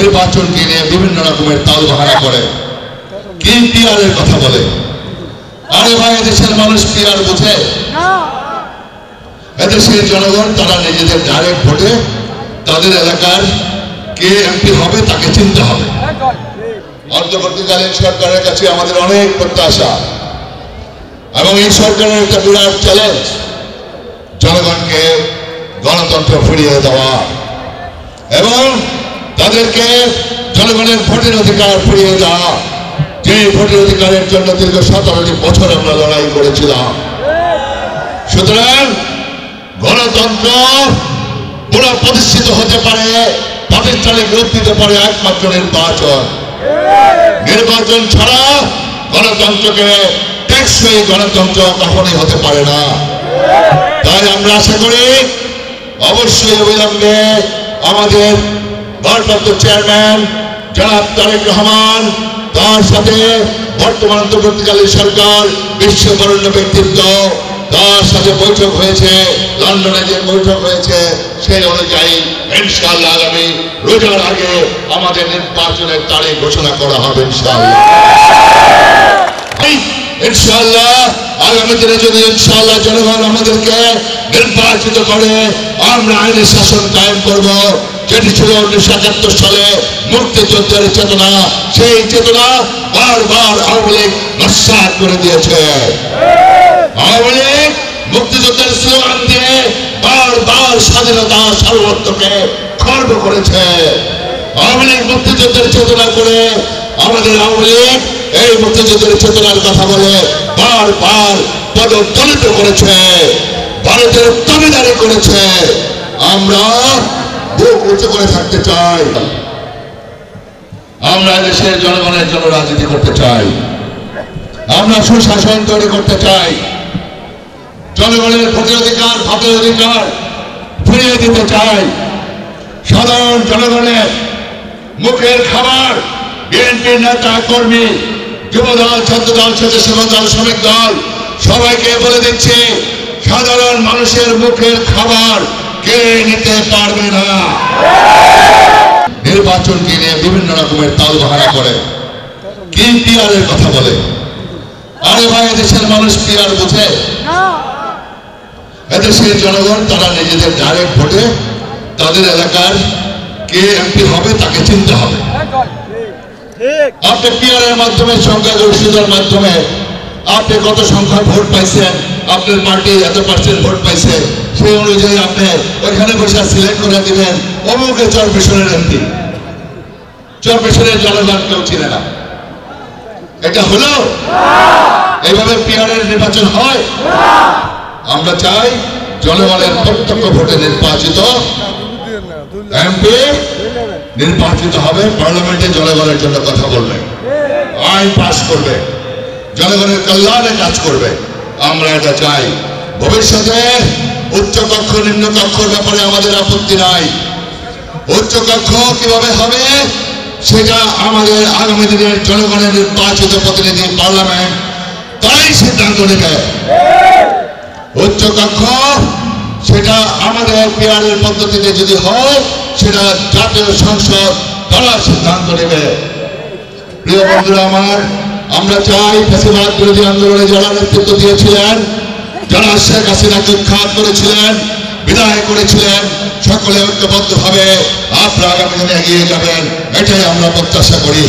নির্বাচনকে নিয়ে বিভিন্ন রকমের তালবাহানা করে, কি পিয়ারের কথা বলে। আরে ভাই, এদেশের মানুষ পিয়ার বোঝে? এদেশের জনগণ তারা নিজেদের ডাইরেক্ট ভোটে তাদের এলাকার কে এমপি হবে তাকে চিনতে হবে। অন্তর্বর্তীকালীন সরকারের কাছে আমাদের অনেক প্রত্যাশা এবং এই সরকারের একটা বিরাট চ্যালেঞ্জ জনগণকে গণতন্ত্র ফিরিয়ে দেওয়া এবং তাদেরকে জনগণের ভোটের অধিকার ফিরিয়ে দেওয়া, যে ভোটের অধিকারের জন্য দীর্ঘ 17টি বছর আমরা লড়াই করেছিলাম। সুতরাং গণতন্ত্র পুরো প্রতিষ্ঠিত হতে পারে, প্রাতিষ্ঠানিক রূপ দিতে পারে একমাত্র নির্বাচন। নির্বাচন ছাড়া গণতন্ত্রকে টেকসই গণতন্ত্র কখনোই হতে পারে না। তাই আমরা আশা করি অবশ্যই অবিলম্বে আমাদের ভারপ্রাপ্ত চেয়ারম্যান জনাব তারেক রহমান, তার সাথে বর্তমান অন্তর্বর্তীকালীন সরকার, বিশ্ববরেণ্য ব্যক্তিত্ব, তার সাথে বৈঠক হয়েছে, লন্ডনে যে বৈঠক হয়েছে সেই অনুযায়ী ইনশাআল্লাহ আগামী রোজার আগে আমাদের নির্বাচনের তারিখ ঘোষণা করা হবে ইনশাআল্লাহ। আগামী দিনে যদি ইনশাআল্লাহ জনগণ আমাদেরকে নির্বাচিত করে, আমরা আইনের শাসন কায়েম করব, যেটি ছিল 1971 সালে মুক্তিযুদ্ধের চেতনা। সেই চেতনা বারবার আওয়ামী লীগ নস্যাৎ করে দিয়েছে। আওয়ামী লীগ মুক্তিযুদ্ধের স্লোগান দিয়ে বারবার স্বাধীনতা সার্বভৌমত্বকে খর্ব করেছে। আওয়ামী লীগ মুক্তিযুদ্ধের চেতনা করে, আমাদের আওয়ামী লীগ এই মুক্তিযুদ্ধের চেতনার কথা বলে বারবার পদদলিত করেছে, ভারতের দাবিদারি করেছে। আমরা বুক উঁচু করে থাকতে চাই, আমরা দেশের জনগণের জন্য রাজনীতি করতে চাই, আমরা সুশাসন তৈরি করতে চাই, জনগণের ভোটের অধিকার, ভাতের অধিকার ফিরিয়ে দিতে চাই। সাধারণ জনগণের মুখের খাবার বিএনপির নেতা কর্মী, যুবদল, ছাত্রদল, স্বেচ্ছাসেবক দল, শ্রমিক দল সবাইকে বলে দিচ্ছি, সাধারণ মানুষের মুখের খাবার কেড়ে নিতে পারবে না। নির্বাচনকে নিয়ে বিভিন্ন রকমের তালবাহানা করে, কি পিয়ারের কথা বলে। আরে ভাই, এদেশের মানুষ পিয়ার বোঝে? এদেশের জনগণ তারা নিজেদের ডাইরেক্ট ভোটে তাদের এলাকার কে এমপি হবে তাকে চিনতে হবে। আপনি পিয়ারের মাধ্যমে, সংখ্যাগরিষ্ঠতার মাধ্যমে আপনি কত সংখ্যা ভোট পাইছেন, আপনার পার্টি এত % ভোট পাইছে, সেই অনুযায়ী আপনি ওইখানে বসে সিলেক্ট করে দিবেন অমুকে চরপেশনের এমপি। চরপেশনের জনগণ কেউ চিনে না। এটা হলো এইভাবে পিয়ারের নির্বাচন হয়? আমরা চাই জনগণের প্রত্যক্ষ ভোটে নির্বাচিত এমপি নির্বাচিত হবে, পার্লামেন্টে জনগণের জন্য কথা বলবে, আইন পাস করবে, জনগণের কল্যাণে কাজ করবে। আমরা এটা চাই। ভবিষ্যতে উচ্চকক্ষ নিম্নকক্ষর ব্যাপারে আমাদের আপত্তি নাই। উচ্চকক্ষ কিভাবে হবে সেটা আমাদের আগামী দিনের জনগণের নির্বাচিত প্রতিনিধি পার্লামেন্ট তাই সিদ্ধান্ত নেবে। উচ্চকক্ষ সেটা আমাদের পিয়ারের পদ্ধতিতে যদি হয়, সেটা জাতীয় সংসদ তারা সিদ্ধান্ত নেবে। প্রিয় বন্ধুরা আমার, আমরা চাই ফ্যাসিবাদ বিরোধী আন্দোলনে যারা নেতৃত্ব দিয়েছিলেন, যারা শেখ হাসিনাকে উৎখাত করেছিলেন, বিদায় করেছিলেন, সকলে ঐক্যবদ্ধভাবে আপনারা আগামী দিনে এগিয়ে যাবেন, এটাই আমরা প্রত্যাশা করি।